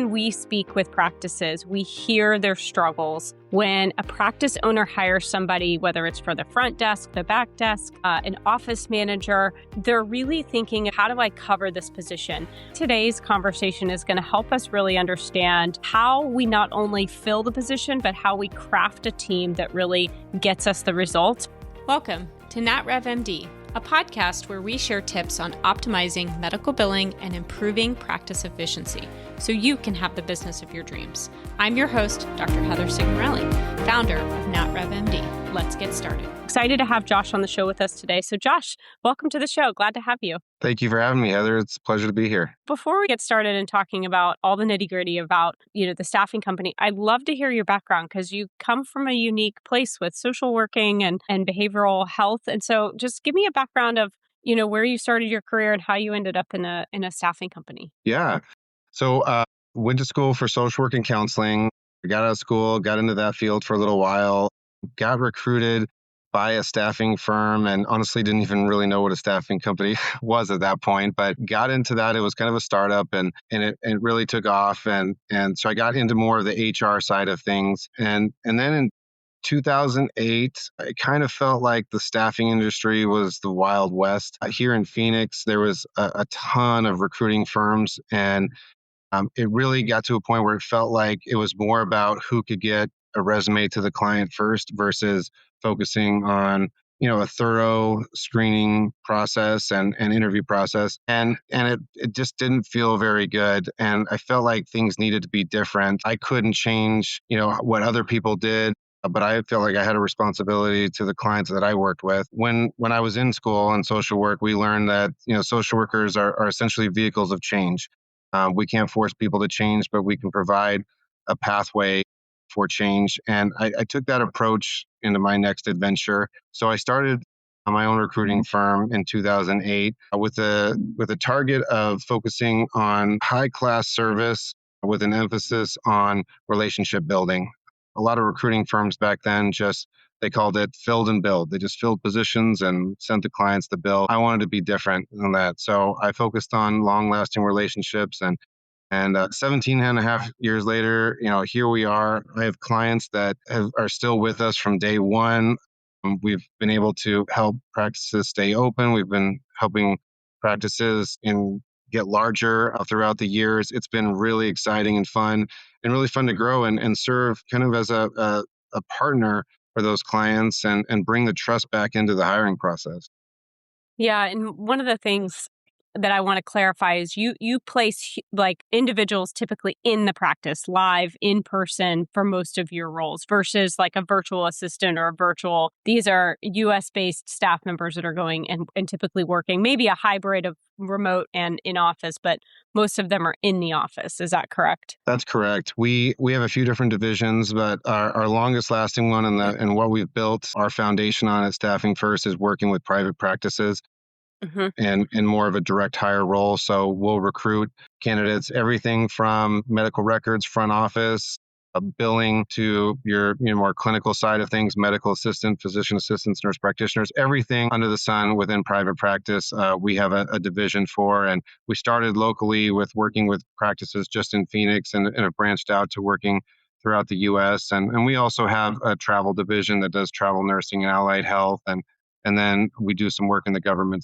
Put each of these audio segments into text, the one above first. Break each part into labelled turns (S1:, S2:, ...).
S1: when we speak with practices, we hear their struggles. When a practice owner hires somebody, whether it's for the front desk, the back desk, an office manager, they're really thinking, how do I cover this position? Today's conversation is going to help us really understand how we not only fill the position, but how we craft a team that really gets us the results. Welcome to NatRevMD, a podcast where we share tips on optimizing medical billing and improving practice efficiency so you can have the business of your dreams. I'm your host, Dr. Heather Signorelli, founder of NatRevMD. Let's get started. Excited to have Josh on the show with us today. So Josh, welcome to the show. Glad to have you.
S2: Thank you for having me, Heather. It's a pleasure to be here.
S1: Before we get started and talking about all the nitty-gritty about, the staffing company, I'd love to hear your background because you come from a unique place with social working and behavioral health. And so just give me a background of, where you started your career and how you ended up in a staffing company.
S2: Yeah. So went to school for social work and counseling. I got out of school, got into that field for a little while, got recruited by a staffing firm, and honestly didn't even really know what a staffing company was at that point, but got into that. It was kind of a startup and it really took off. And so I got into more of the HR side of things. And then in 2008, I kind of felt like the staffing industry was the Wild West. Here in Phoenix, there was a ton of recruiting firms, and it really got to a point where it felt like it was more about who could get a resume to the client first versus focusing on, a thorough screening process and interview process. And it just didn't feel very good. And I felt like things needed to be different. I couldn't change, what other people did, but I felt like I had a responsibility to the clients that I worked with. When I was in school in social work, we learned that, social workers are essentially vehicles of change. We can't force people to change, but we can provide a pathway for change. And I took that approach into my next adventure. So I started my own recruiting firm in 2008 with a target of focusing on high-class service with an emphasis on relationship building. A lot of recruiting firms back then they called it filled and billed. They just filled positions and sent the clients the bill. I wanted to be different than that. So I focused on long-lasting relationships and 17 and a half years later, here we are. I have clients that are still with us from day one. We've been able to help practices stay open. We've been helping practices get larger throughout the years. It's been really exciting and fun, and really fun to grow and serve kind of as a partner for those clients and bring the trust back into the hiring process.
S1: Yeah. And one of the things that I want to clarify is you place like individuals typically in the practice live in person for most of your roles versus like a virtual assistant or these are US based staff members that are going and typically working, maybe a hybrid of remote and in office, but most of them are in the office. Is that correct?
S2: That's correct. We have a few different divisions, but our longest lasting one and what we've built our foundation on at Staffing First is working with private practices.
S1: Mm-hmm.
S2: And in more of a direct hire role. So we'll recruit candidates, everything from medical records, front office, billing to your more clinical side of things, medical assistant, physician assistants, nurse practitioners, everything under the sun within private practice. We have a division for, and we started locally with working with practices just in Phoenix and have branched out to working throughout the U.S. And we also have a travel division that does travel nursing and allied health. And then we do some work in the government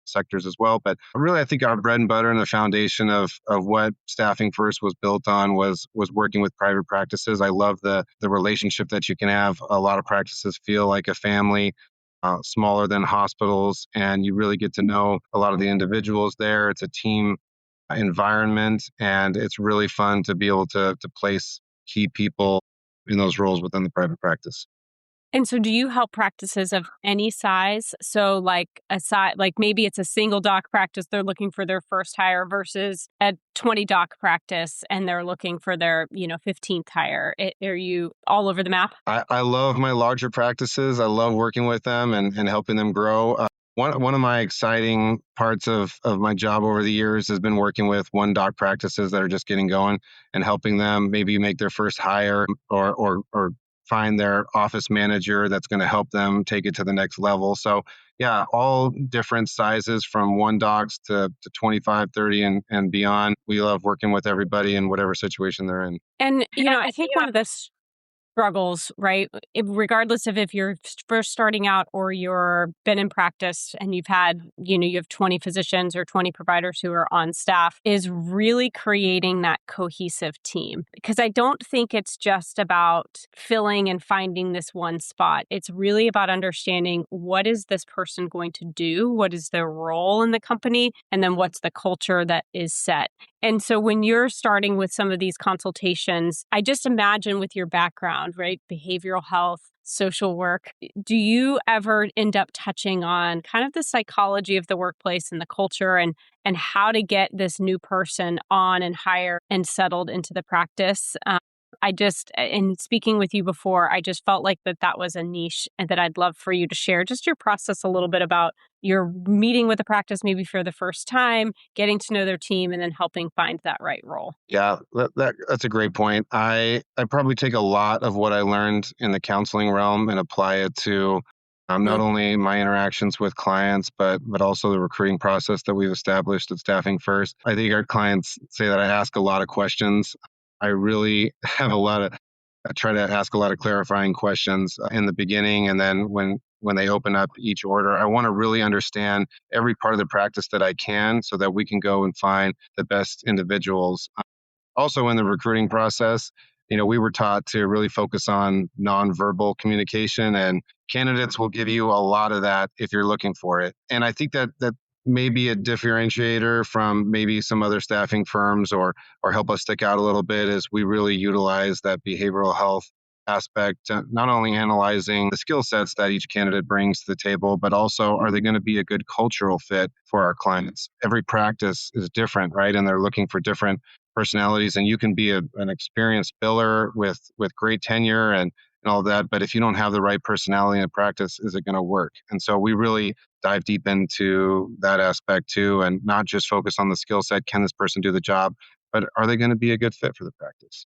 S2: sectors as well. But really, I think our bread and butter and the foundation of what Staffing First was built on was working with private practices. I love the relationship that you can have. A lot of practices feel like a family, smaller than hospitals, and you really get to know a lot of the individuals there. It's a team environment, and it's really fun to be able to place key people in those roles within the private practice.
S1: And so do you help practices of any size? So like maybe it's a single doc practice, they're looking for their first hire versus a 20 doc practice and they're looking for their, 15th hire. Are you all over the map?
S2: I love my larger practices. I love working with them and helping them grow. One of my exciting parts of my job over the years has been working with one doc practices that are just getting going and helping them maybe make their first hire or find their office manager that's going to help them take it to the next level. So yeah, all different sizes from one docs to 25, 30 and beyond. We love working with everybody in whatever situation they're in.
S1: And, I think one of the struggles, right? Regardless of if you're first starting out or you're been in practice and you've had, you have 20 physicians or 20 providers who are on staff, is really creating that cohesive team. Because I don't think it's just about filling and finding this one spot. It's really about understanding, what is this person going to do? What is their role in the company? And then what's the culture that is set? And so when you're starting with some of these consultations, I just imagine, with your background, right? Behavioral health, social work, do you ever end up touching on kind of the psychology of the workplace and the culture, and how to get this new person on and hired and settled into the practice? In speaking with you before, I just felt like that was a niche, and that I'd love for you to share just your process a little bit about your meeting with the practice maybe for the first time, getting to know their team, and then helping find that right role.
S2: Yeah, that's a great point. I probably take a lot of what I learned in the counseling realm and apply it to not
S1: Mhm.
S2: only my interactions with clients, but also the recruiting process that we've established at Staffing First. I think our clients say that I ask a lot of questions. I really have I try to ask a lot of clarifying questions in the beginning, and then when they open up each order, I want to really understand every part of the practice that I can, so that we can go and find the best individuals. Also, in the recruiting process, we were taught to really focus on nonverbal communication, and candidates will give you a lot of that if you're looking for it. And I think that may be a differentiator from maybe some other staffing firms, or help us stick out a little bit, as we really utilize that behavioral health aspect, not only analyzing the skill sets that each candidate brings to the table, but also, are they going to be a good cultural fit for our clients? Every practice is different, right? And they're looking for different personalities, and you can be an experienced biller with great tenure and all that, but if you don't have the right personality in a practice, is it going to work? And so we really dive deep into that aspect too, and not just focus on the skill set. Can this person do the job? But are they going to be a good fit for the practice?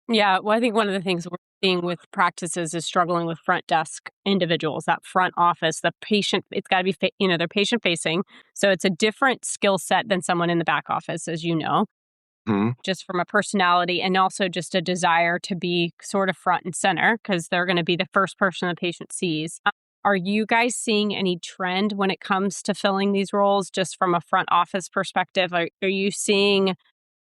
S1: Yeah, well, I think one of the things we're seeing with practices is struggling with front desk individuals, that front office, the patient. It's got to be, they're patient facing. So it's a different skill set than someone in the back office, as you know,
S2: Hmm.
S1: just from a personality, and also just a desire to be sort of front and center, because they're going to be the first person the patient sees. Are you guys seeing any trend when it comes to filling these roles, just from a front office perspective? Are you seeing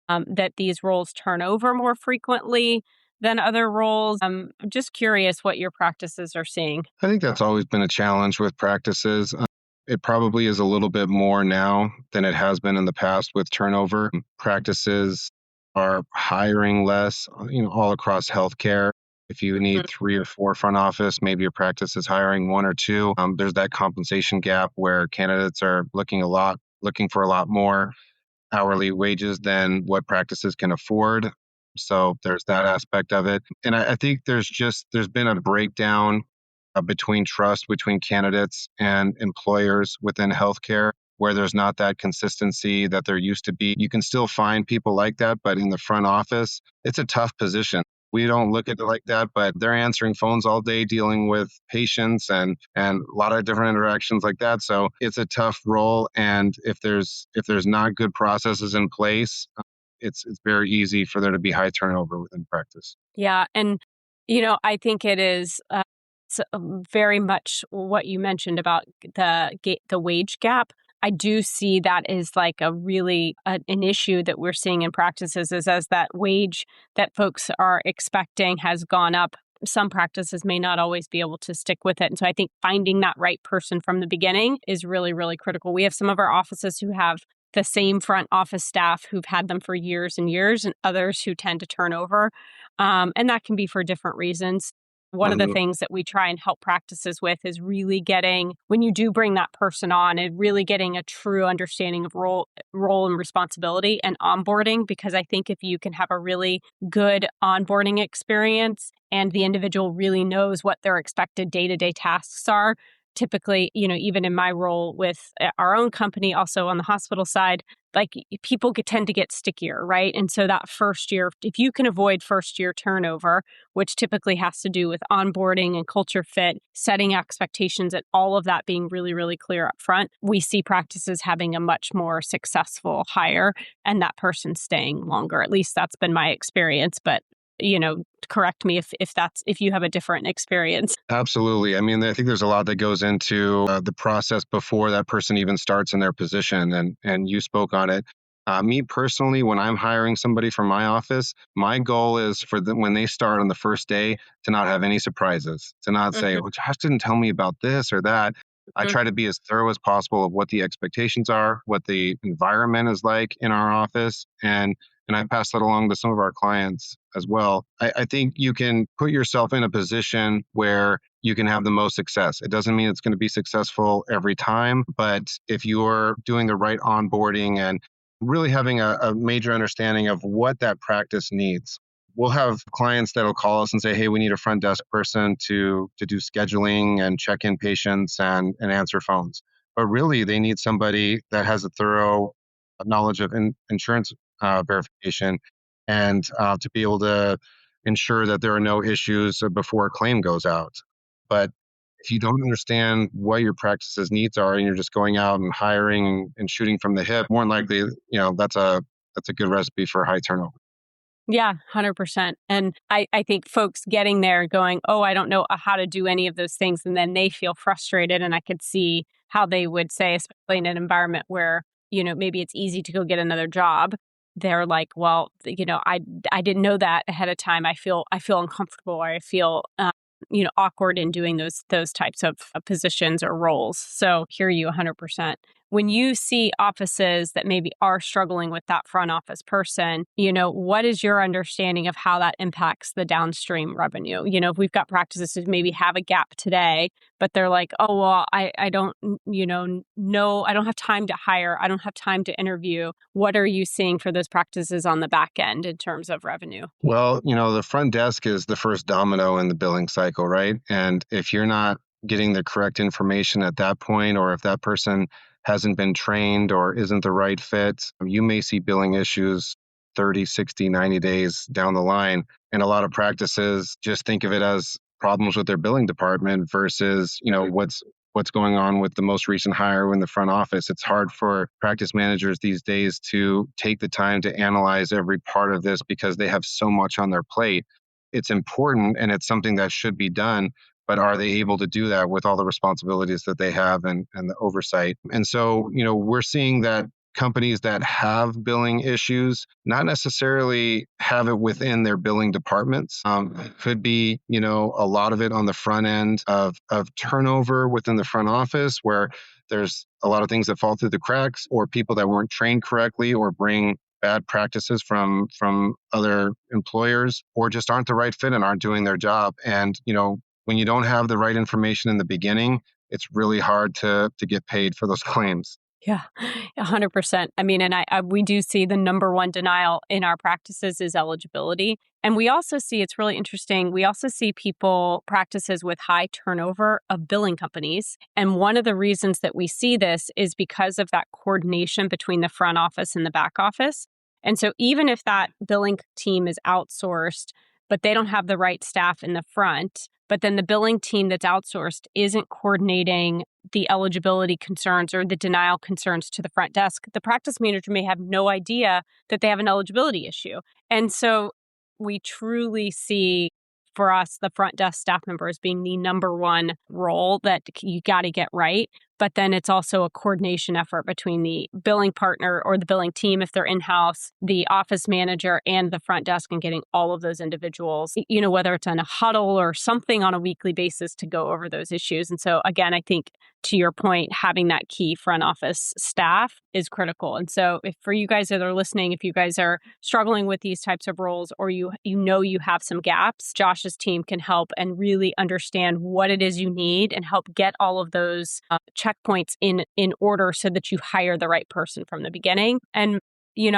S1: that these roles turn over more frequently than other roles? I'm just curious what your practices are seeing.
S2: I think that's always been a challenge with practices. It probably is a little bit more now than it has been in the past with turnover. Practices are hiring less, all across healthcare. If you need 3 or 4 front office, maybe your practice is hiring 1 or 2. There's that compensation gap where candidates are looking for a lot more hourly wages than what practices can afford. So there's that aspect of it. And I think there's been a breakdown between trust between candidates and employers within healthcare, where there's not that consistency that there used to be. You can still find people like that, but in the front office, it's a tough position. We don't look at it like that, but they're answering phones all day, dealing with patients and a lot of different interactions like that. So it's a tough role. And if there's not good processes in place, it's very easy for there to be high turnover within practice.
S1: Yeah, and I think it is very much what you mentioned about the wage gap. I do see that as like a really an issue that we're seeing in practices, is as that wage that folks are expecting has gone up. Some practices may not always be able to stick with it. And so I think finding that right person from the beginning is really, really critical. We have some of our offices who have the same front office staff who've had them for years and years, and others who tend to turn over. And that can be for different reasons. One of the
S2: Mhm.
S1: things that we try and help practices with is really getting, when you do bring that person on, and really getting a true understanding of role and responsibility and onboarding. Because I think if you can have a really good onboarding experience and the individual really knows what their expected day-to-day tasks are, typically, even in my role with our own company, also on the hospital side, like people tend to get stickier, right? And so that first year, if you can avoid first year turnover, which typically has to do with onboarding and culture fit, setting expectations, and all of that being really, really clear up front, we see practices having a much more successful hire and that person staying longer. At least that's been my experience. But correct me if you have a different experience.
S2: Absolutely. I mean, I think there's a lot that goes into the process before that person even starts in their position, and you spoke on it. Me personally, when I'm hiring somebody from my office, my goal is for them when they start on the first day to not have any surprises, to not say,
S1: Mhm,
S2: "Well, Josh didn't tell me about this or that." I
S1: mhm.
S2: try to be as thorough as possible of what the expectations are, what the environment is like in our office, and I pass that along to some of our clients as well. I think you can put yourself in a position where you can have the most success. It doesn't mean it's going to be successful every time, but if you're doing the right onboarding and really having a major understanding of what that practice needs. We'll have clients that'll call us and say, "Hey, we need a front desk person to do scheduling and check in patients and answer phones." But really, they need somebody that has a thorough knowledge of insurance verification and to be able to ensure that there are no issues before a claim goes out. But if you don't understand what your practice's needs are and you're just going out and hiring and shooting from the hip, more than likely, that's a good recipe for high turnover.
S1: Yeah, 100%. And I think folks getting there going, oh, I don't know how to do any of those things. And then they feel frustrated. And I could see how they would say, especially in an environment where, maybe it's easy to go get another job. They're like, well, I didn't know that ahead of time. I feel uncomfortable, or I feel, awkward in doing those types of positions or roles. So hear you 100%. When you see offices that maybe are struggling with that front office person, what is your understanding of how that impacts the downstream revenue? If we've got practices that maybe have a gap today, but they're like, oh, well, I don't, know, I don't have time to hire. I don't have time to interview. What are you seeing for those practices on the back end in terms of revenue?
S2: Well, the front desk is the first domino in the billing cycle, right? And if you're not getting the correct information at that point, or if that person hasn't been trained or isn't the right fit, you may see billing issues 30, 60, 90 days down the line. And a lot of practices just think of it as problems with their billing department versus, what's going on with the most recent hire in the front office. It's hard for practice managers these days to take the time to analyze every part of this because they have so much on their plate. It's important and it's something that should be done, but are they able to do that with all the responsibilities that they have and the oversight? And so, we're seeing that companies that have billing issues not necessarily have it within their billing departments. It could be, a lot of it on the front end of turnover within the front office where there's a lot of things that fall through the cracks, or people that weren't trained correctly or bring bad practices from other employers, or just aren't the right fit and aren't doing their job. And when you don't have the right information in the beginning, it's really hard to get paid for those claims.
S1: Yeah, 100%. I mean, and we do see the number one denial in our practices is eligibility. And we also see, it's really interesting, we also see practices with high turnover of billing companies. And one of the reasons that we see this is because of that coordination between the front office and the back office. And so even if that billing team is outsourced, but they don't have the right staff in the front, but then the billing team that's outsourced isn't coordinating the eligibility concerns or the denial concerns to the front desk, the practice manager may have no idea that they have an eligibility issue. And so we truly see for us, the front desk staff members being the number one role that you got to get right. But then it's also a coordination effort between the billing partner or the billing team, if they're in-house, the office manager, and the front desk, and getting all of those individuals, whether it's on a huddle or something on a weekly basis to go over those issues. And so again, I think to your point, having that key front office staff is critical. And so if for you guys that are listening, if you guys are struggling with these types of roles, or you have some gaps, Josh's team can help and really understand what it is you need and help get all of those checkpoints in order so that you hire the right person from the beginning. And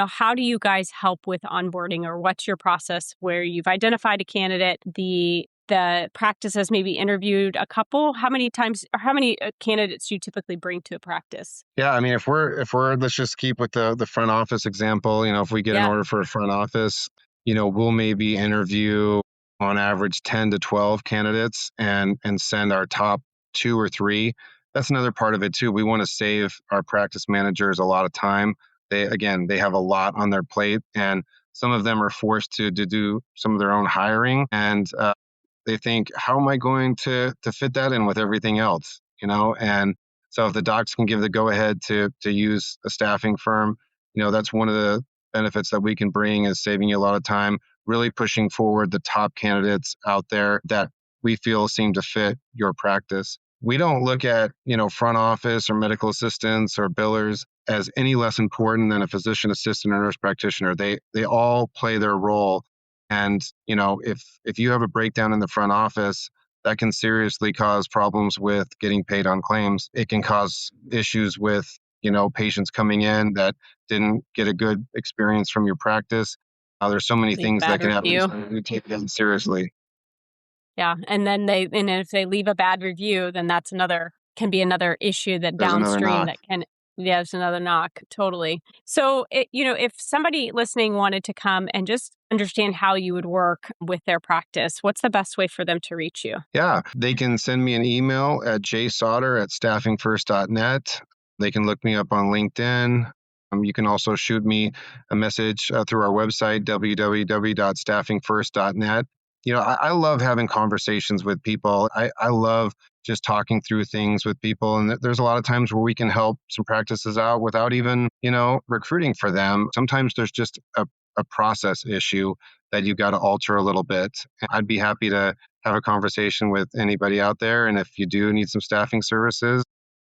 S1: how do you guys help with onboarding, or what's your process where you've identified a candidate, the the practice has maybe interviewed a couple? How many times or how many candidates do you typically bring to a practice?
S2: Yeah, I mean, if we're let's just keep with the front office example. If we get an
S1: Yeah,
S2: order for a front office, we'll maybe interview on average 10 to 12 candidates and send our top two or three. That's another part of it too. We want to save our practice managers a lot of time. They have a lot on their plate, and some of them are forced to do some of their own hiring, and they think, how am I going to fit that in with everything else? And so if the docs can give the go ahead to use a staffing firm, that's one of the benefits that we can bring, is saving you a lot of time, really pushing forward the top candidates out there that we feel seem to fit your practice. We don't look at, front office or medical assistants or billers as any less important than a physician assistant or nurse practitioner. They all play their role. And, if you have a breakdown in the front office, that can seriously cause problems with getting paid on claims. It can cause issues with, patients coming in that didn't get a good experience from your practice. There's so many
S1: leave a
S2: things that
S1: bad
S2: can happen.
S1: review.
S2: So we take that seriously.
S1: Yeah, and if they leave a bad review, then that's can be another issue that
S2: There's another
S1: downstream
S2: knock.
S1: that can, yeah, it's another knock. Totally. So, if somebody listening wanted to come and just understand how you would work with their practice, what's the best way for them to reach you?
S2: Yeah, they can send me an email at jsauter@staffingfirst.net. They can look me up on LinkedIn. You can also shoot me a message through our website, www.staffingfirst.net. I love having conversations with people. I love just talking through things with people. And there's a lot of times where we can help some practices out without even, recruiting for them. Sometimes there's just a process issue that you got to alter a little bit. I'd be happy to have a conversation with anybody out there. And if you do need some staffing services,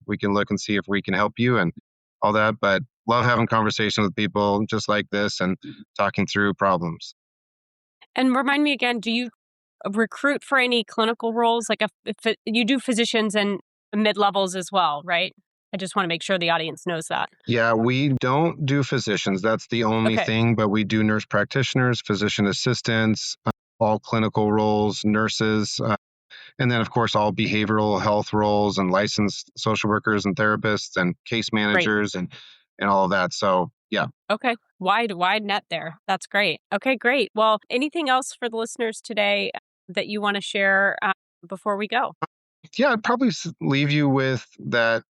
S2: we can look and see if we can help you and all that. But love having conversations with people just like this and talking through problems.
S1: And remind me again, do you recruit for any clinical roles? Like if you do physicians and mid levels as well, right? I just want to make sure the audience knows that.
S2: Yeah, we don't do physicians. That's the only
S1: Okay,
S2: thing, but we do nurse practitioners, physician assistants, all clinical roles, nurses, and then, of course, all behavioral health roles and licensed social workers and therapists and case
S1: great.
S2: managers and all of that. So, yeah.
S1: Okay. Wide net there. That's great. Okay, great. Well, anything else for the listeners today that you want to share before we go?
S2: Yeah, I'd probably leave you with that,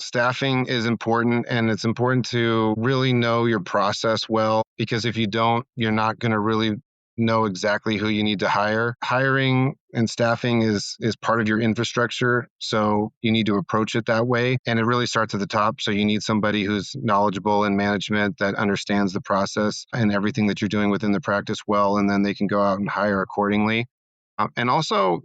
S2: staffing is important, and it's important to really know your process well, because if you don't, you're not going to really know exactly who you need to hire. Hiring and staffing is part of your infrastructure, so you need to approach it that way. And it really starts at the top. So you need somebody who's knowledgeable in management, that understands the process and everything that you're doing within the practice well, and then they can go out and hire accordingly. And also,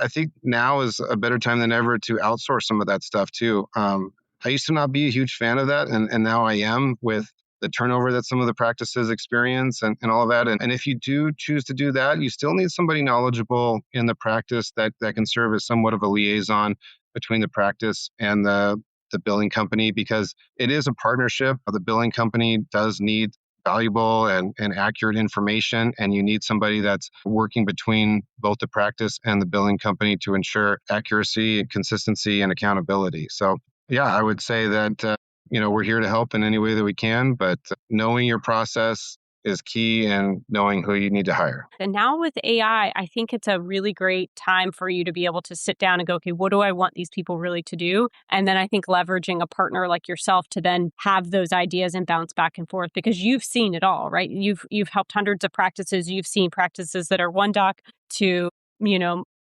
S2: I think now is a better time than ever to outsource some of that stuff too. I used to not be a huge fan of that, and now I am, with the turnover that some of the practices experience and all of that. And if you do choose to do that, you still need somebody knowledgeable in the practice that can serve as somewhat of a liaison between the practice and the billing company, because it is a partnership. The billing company does need valuable and accurate information, and you need somebody that's working between both the practice and the billing company to ensure accuracy, consistency, and accountability. So, yeah, I would say that we're here to help in any way that we can, but knowing your process is key, and knowing who you need to hire.
S1: And now with AI, I think it's a really great time for you to be able to sit down and go, okay, what do I want these people really to do? And then I think leveraging a partner like yourself to then have those ideas and bounce back and forth, because you've seen it all, right? You've helped hundreds of practices. You've seen practices that are one doc to,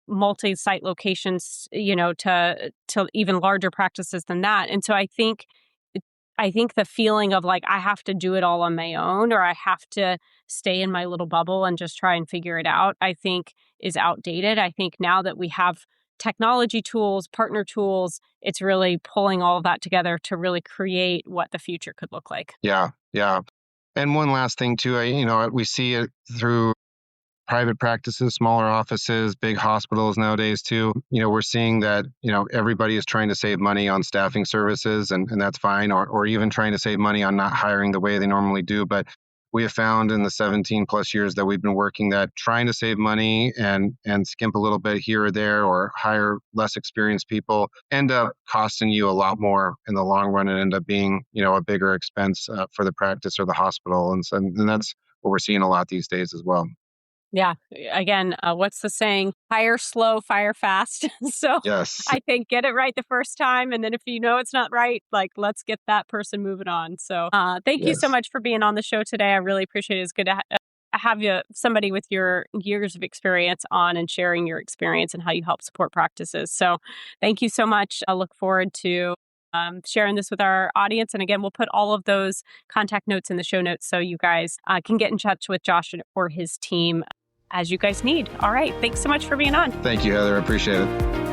S1: multi-site locations, to even larger practices than that. And so I think the feeling of like, I have to do it all on my own, or I have to stay in my little bubble and just try and figure it out, I think is outdated. I think now that we have technology tools, partner tools, it's really pulling all of that together to really create what the future could look like.
S2: Yeah, yeah. And one last thing too, we see it through private practices, smaller offices, big hospitals nowadays too. We're seeing that, everybody is trying to save money on staffing services, and that's fine, or even trying to save money on not hiring the way they normally do. But we have found in the 17 plus years that we've been working that trying to save money and skimp a little bit here or there or hire less experienced people end up costing you a lot more in the long run and end up being, a bigger expense for the practice or the hospital. And that's what we're seeing a lot these days as well.
S1: Yeah. Again, what's the saying? Hire slow, fire fast. So
S2: Yes.
S1: I think get it right the first time. And then if you know it's not right, let's get that person moving on. So thank you so
S2: Yes.
S1: much for being on the show today. I really appreciate it. It's good to have somebody with your years of experience on and sharing your experience and how you help support practices. So thank you so much. I look forward to sharing this with our audience. And again, we'll put all of those contact notes in the show notes so you guys can get in touch with Josh or his team as you guys need. All right. Thanks so much for being on.
S2: Thank you, Heather. I appreciate it.